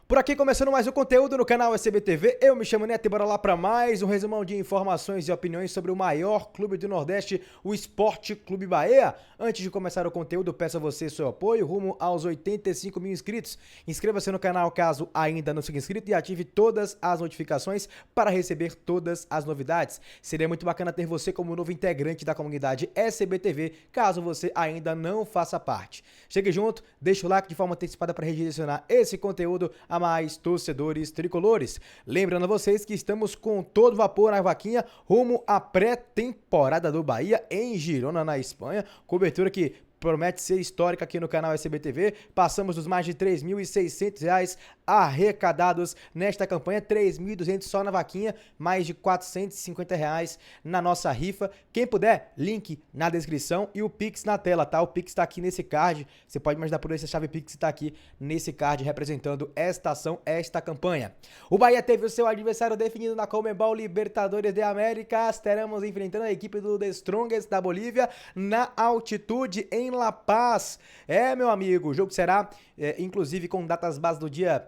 Por aqui começando mais um conteúdo no canal SBTV, eu me chamo Neto e bora lá para mais um resumão de informações e opiniões sobre o maior clube do Nordeste, o Sport Clube Bahia. Antes de começar o conteúdo, peço a você seu apoio rumo aos 85 mil inscritos. Inscreva-se no canal caso ainda não seja inscrito e ative todas as notificações para receber todas as novidades. Seria muito bacana ter você como novo integrante da comunidade SBTV, caso você ainda não faça parte. Chegue junto, deixa o like de forma antecipada para redirecionar esse conteúdo a mais torcedores tricolores. Lembrando a vocês que estamos com todo vapor na vaquinha rumo à pré-temporada do Bahia em Girona, na Espanha. Cobertura que promete ser histórica aqui no canal SBTV. Passamos dos mais de R$ 3.600 arrecadados nesta campanha, 3.200 só na vaquinha, mais de R$ 450 na nossa rifa. Quem puder, link na descrição e o Pix na tela, tá? O Pix tá aqui nesse card, você pode imaginar por essa chave Pix tá aqui nesse card representando esta ação, esta campanha. O Bahia teve o seu adversário definido na Conmebol Libertadores de Américas. Teremos enfrentando a equipe do The Strongest da Bolívia na altitude em La Paz. Meu amigo, o jogo será, inclusive, com datas base do dia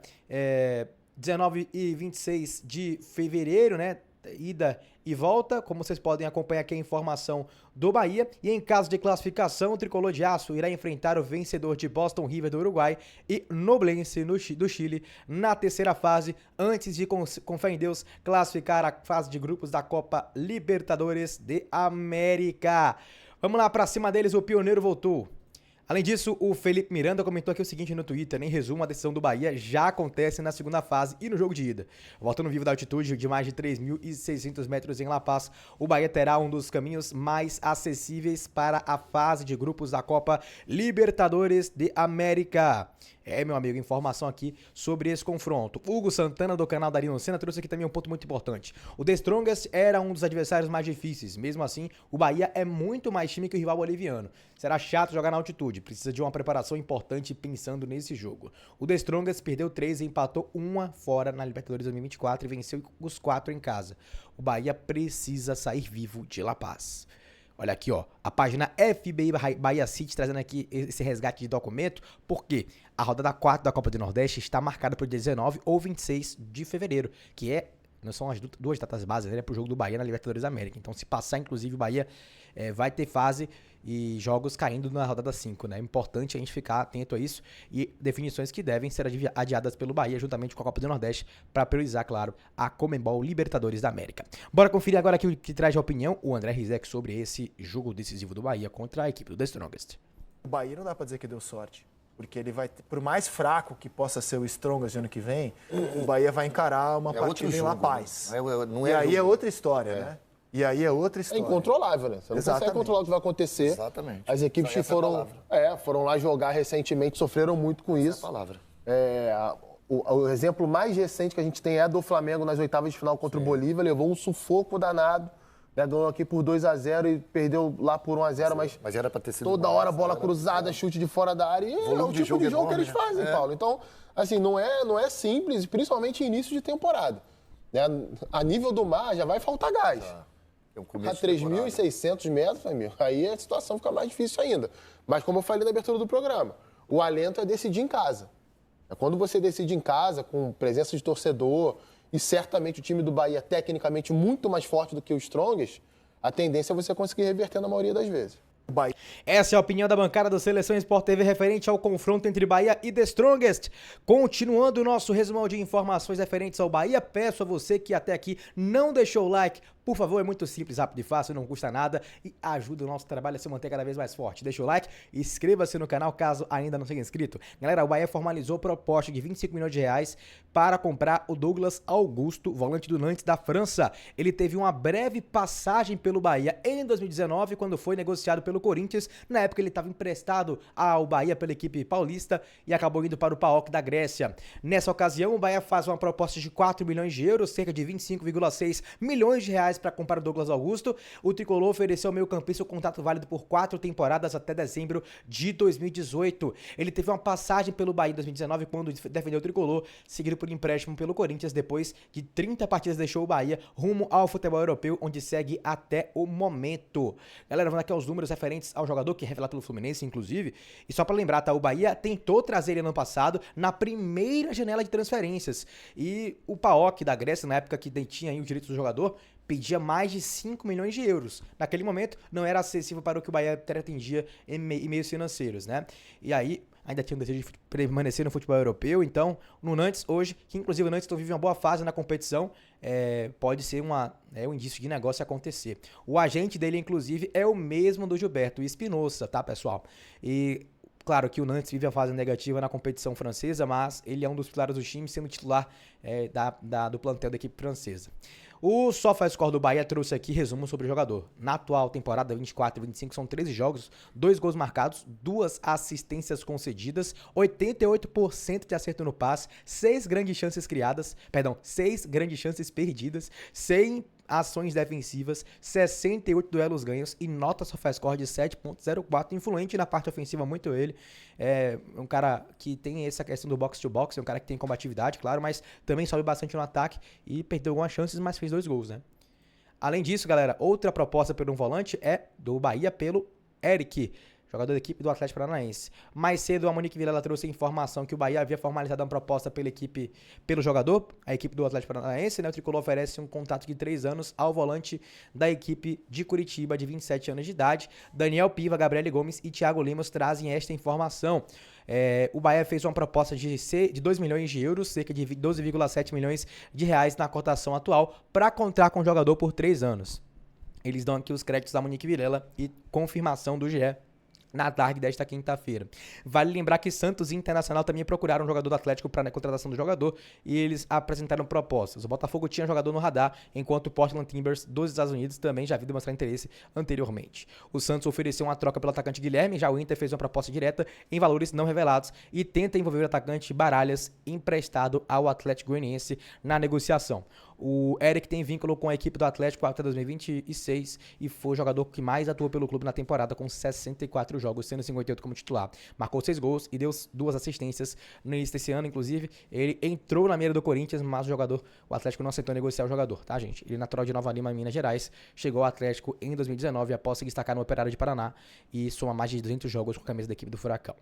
19 e 26 de fevereiro, né? Ida e volta, como vocês podem acompanhar aqui a informação do Bahia. E em caso de classificação, o Tricolor de Aço irá enfrentar o vencedor de Boston River do Uruguai e Nublense do Chile na terceira fase, antes de, com fé em Deus, classificar a fase de grupos da Copa Libertadores de América. Vamos lá, pra cima deles, o pioneiro voltou. Além disso, o Felipe Miranda comentou aqui o seguinte no Twitter, em resumo, a decisão do Bahia já acontece na segunda fase e no jogo de ida. Voltando vivo da altitude de mais de 3.600 metros em La Paz, o Bahia terá um dos caminhos mais acessíveis para a fase de grupos da Copa Libertadores de América. Meu amigo, informação aqui sobre esse confronto. Hugo Santana, do canal Darino Senna, trouxe aqui também um ponto muito importante. O The Strongest era um dos adversários mais difíceis. Mesmo assim, o Bahia é muito mais time que o rival boliviano. Será chato jogar na altitude. Precisa de uma preparação importante pensando nesse jogo. O The Strongest perdeu 3 e empatou 1 fora na Libertadores 2024 e venceu os 4 em casa. O Bahia precisa sair vivo de La Paz. Olha aqui, ó, a página FBI Bahia City trazendo aqui esse resgate de documento, porque a rodada 4 da Copa do Nordeste está marcada para o dia 19 ou 26 de fevereiro, que não são as duas datas básicas, né, para o jogo do Bahia na Libertadores da América. Então, se passar, inclusive, o Bahia vai ter fase e jogos caindo na rodada 5, né? É importante a gente ficar atento a isso e definições que devem ser adiadas pelo Bahia juntamente com a Copa do Nordeste para priorizar, claro, a Conmebol Libertadores da América. Bora conferir agora aqui o que traz a opinião o André Rizek sobre esse jogo decisivo do Bahia contra a equipe do The Strongest. O Bahia não dá para dizer que deu sorte, porque ele vai, por mais fraco que possa ser o Strongest de ano que vem, o Bahia vai encarar uma partida em La Paz. Não e aí é outra história, né? E aí é outra história. É incontrolável, né? Você não consegue controlar o que vai acontecer. Exatamente. As equipes que foram lá jogar recentemente sofreram muito com isso. Essa é a palavra. O exemplo mais recente que a gente tem é do Flamengo nas oitavas de final contra o Bolívia. Levou um sufoco danado. Né? Ganhou aqui por 2-0 e perdeu lá por 1-0. Mas era pra ter sido toda hora bola cruzada, chute de fora da área. E é o tipo de jogo que eles fazem, Paulo. Então, assim, não é simples, principalmente início de temporada. Né? A nível do mar já vai faltar gás. A 3.600 metros, amigo, aí a situação fica mais difícil ainda. Mas como eu falei na abertura do programa, o alento é decidir em casa. É quando você decide em casa, com presença de torcedor, e certamente o time do Bahia tecnicamente muito mais forte do que o Strongest, a tendência é você conseguir reverter na maioria das vezes. Essa é a opinião da bancada do Seleção Sport TV referente ao confronto entre Bahia e The Strongest. Continuando o nosso resumão de informações referentes ao Bahia, peço a você que até aqui não deixou o like, por favor, é muito simples, rápido e fácil, não custa nada e ajuda o nosso trabalho a se manter cada vez mais forte. Deixa o like e inscreva-se no canal caso ainda não seja inscrito. Galera, o Bahia formalizou proposta de 25 milhões de reais para comprar o Douglas Augusto, volante do Nantes da França. Ele teve uma breve passagem pelo Bahia em 2019, quando foi negociado pelo Corinthians. Na época ele estava emprestado ao Bahia pela equipe paulista e acabou indo para o PAOK da Grécia. Nessa ocasião, o Bahia faz uma proposta de 4 milhões de euros, cerca de 25,6 milhões de reais para comprar o Douglas Augusto. O tricolor ofereceu ao meio-campista o contrato válido por 4 temporadas até dezembro de 2018. Ele teve uma passagem pelo Bahia em 2019 quando defendeu o tricolor, seguido por empréstimo pelo Corinthians. Depois de 30 partidas deixou o Bahia rumo ao futebol europeu, onde segue até o momento. Galera, vamos aqui aos números referentes ao jogador, que é revelado pelo Fluminense, inclusive. E só para lembrar, tá? O Bahia tentou trazer ele ano passado na primeira janela de transferências. E o PAOK da Grécia, na época que detinha aí o direito do jogador, pedia mais de 5 milhões de euros. Naquele momento, não era acessível para o que o Bahia pretendia em meios financeiros, né? E aí, ainda tinha um desejo de permanecer no futebol europeu. Então, no Nantes hoje, que inclusive o Nantes vive uma boa fase na competição, pode ser um indício de negócio acontecer. O agente dele, inclusive, é o mesmo do Gilberto Espinosa, tá, pessoal? E claro que o Nantes vive a fase negativa na competição francesa, mas ele é um dos pilares do time, sendo titular do plantel da equipe francesa. O SofaScore do Bahia trouxe aqui resumo sobre o jogador. Na atual temporada 24 e 25 são 13 jogos, 2 gols marcados, 2 assistências concedidas, 88% de acerto no passe, 6 grandes chances perdidas, 100 ações defensivas, 68 duelos ganhos e nota SofaScore de 7.04, influente na parte ofensiva muito ele. É um cara que tem essa questão do box-to-box, é um cara que tem combatividade, claro, mas também sobe bastante no ataque e perdeu algumas chances, mas fez 2 gols, né? Além disso, galera, outra proposta por um volante é do Bahia pelo Eric, jogador da equipe do Atlético Paranaense. Mais cedo, a Monique Vilela trouxe a informação que o Bahia havia formalizado uma proposta pelo jogador, a equipe do Atlético Paranaense, né? O tricolor oferece um contrato de 3 anos ao volante da equipe de Curitiba, de 27 anos de idade. Daniel Piva, Gabriele Gomes e Thiago Lemos trazem esta informação. O Bahia fez uma proposta de 2 milhões de euros, cerca de 12,7 milhões de reais na cotação atual, para contar com o jogador por 3 anos. Eles dão aqui os créditos da Monique Vilela e confirmação do GE na tarde desta quinta-feira. Vale lembrar que Santos e Internacional também procuraram um jogador do Atlético para a contratação do jogador e eles apresentaram propostas. O Botafogo tinha jogador no radar, enquanto o Portland Timbers dos Estados Unidos também já havia demonstrado interesse anteriormente. O Santos ofereceu uma troca pelo atacante Guilherme, já o Inter fez uma proposta direta em valores não revelados e tenta envolver o atacante Baralhas, emprestado ao Atlético Goianiense, na negociação. O Eric tem vínculo com a equipe do Atlético até 2026 e foi o jogador que mais atuou pelo clube na temporada, com 64 jogos, sendo 58 como titular. Marcou 6 gols e deu 2 assistências no início desse ano. Inclusive, ele entrou na mira do Corinthians, mas o Atlético não aceitou negociar o jogador, tá, gente? Ele é natural de Nova Lima, Minas Gerais, chegou ao Atlético em 2019 após se destacar no Operário de Paraná e soma mais de 200 jogos com a camisa da equipe do Furacão.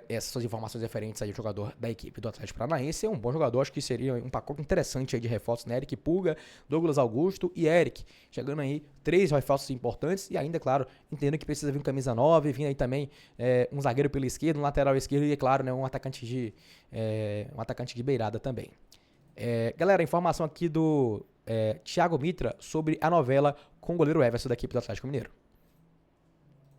Essas são as informações referentes aí ao jogador da equipe do Atlético Paranaense. É um bom jogador, acho que seria um pacote interessante aí de reforços, né? Eric Pulga, Douglas Augusto e Eric, chegando aí 3 reforços importantes e ainda, claro, entendendo que precisa vir um camisa 9, vindo aí também um zagueiro pela esquerda, um lateral esquerdo e, é claro, né, um atacante de beirada também. Galera, informação aqui do Thiago Mitra sobre a novela com o goleiro Everson da equipe do Atlético Mineiro.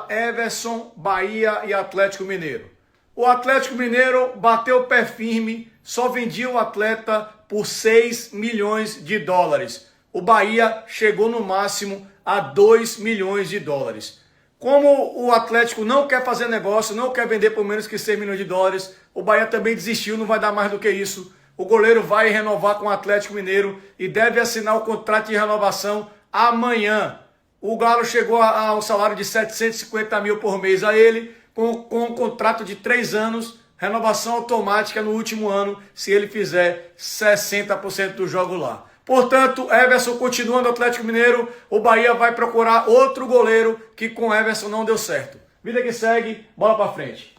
Everson, Bahia e Atlético Mineiro. O Atlético Mineiro bateu o pé firme, só vendia o atleta por 6 milhões de dólares. O Bahia chegou no máximo a 2 milhões de dólares. Como o Atlético não quer fazer negócio, não quer vender por menos que 6 milhões de dólares, o Bahia também desistiu, não vai dar mais do que isso. O goleiro vai renovar com o Atlético Mineiro e deve assinar o contrato de renovação amanhã. O Galo chegou ao salário de 750 mil por mês a ele, com um contrato de 3 anos, renovação automática no último ano, se ele fizer 60% do jogo lá. Portanto, Everson continua no Atlético Mineiro, o Bahia vai procurar outro goleiro que com Everson não deu certo. Vida que segue, bola pra frente.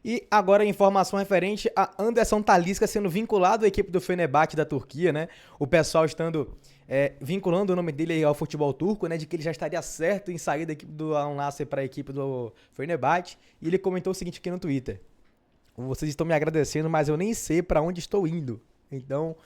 E agora a informação referente a Anderson Talisca sendo vinculado à equipe do Fenerbahçe da Turquia, né? O pessoal estando vinculando o nome dele ao futebol turco, né? De que ele já estaria certo em sair da equipe do Al-Nassr para a equipe do Fenerbahçe. E ele comentou o seguinte aqui no Twitter: vocês estão me agradecendo, mas eu nem sei para onde estou indo. Então,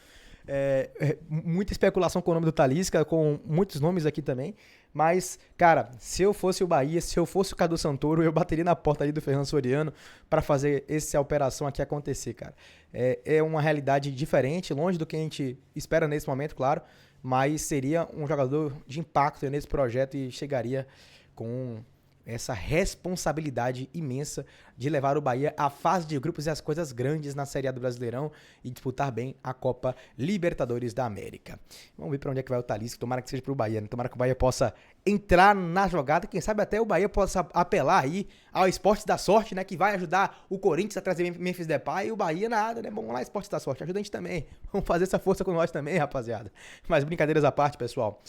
muita especulação com o nome do Talisca, com muitos nomes aqui também. Mas, cara, se eu fosse o Bahia, se eu fosse o Cadu Santoro, eu bateria na porta ali do Fernando Soriano para fazer essa operação aqui acontecer, cara. É uma realidade diferente, longe do que a gente espera nesse momento, claro, mas seria um jogador de impacto nesse projeto e chegaria com essa responsabilidade imensa de levar o Bahia à fase de grupos e às coisas grandes na Série A do Brasileirão e disputar bem a Copa Libertadores da América. Vamos ver para onde é que vai o Talisca, tomara que seja pro Bahia, né? Tomara que o Bahia possa entrar na jogada, quem sabe até o Bahia possa apelar aí ao Esporte da Sorte, né, que vai ajudar o Corinthians a trazer Memphis Depay e o Bahia nada, né? Vamos lá, Esporte da Sorte, ajuda a gente também. Vamos fazer essa força com nós também, rapaziada. Mas brincadeiras à parte, pessoal.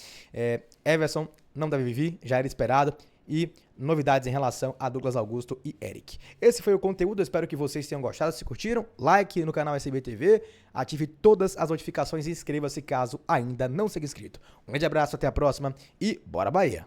Everson não deve vir, já era esperado. E novidades em relação a Douglas Augusto e Eric. Esse foi o conteúdo, eu espero que vocês tenham gostado. Se curtiram, like no canal SBTV, ative todas as notificações e inscreva-se caso ainda não seja inscrito. Um grande abraço, até a próxima e bora Bahia!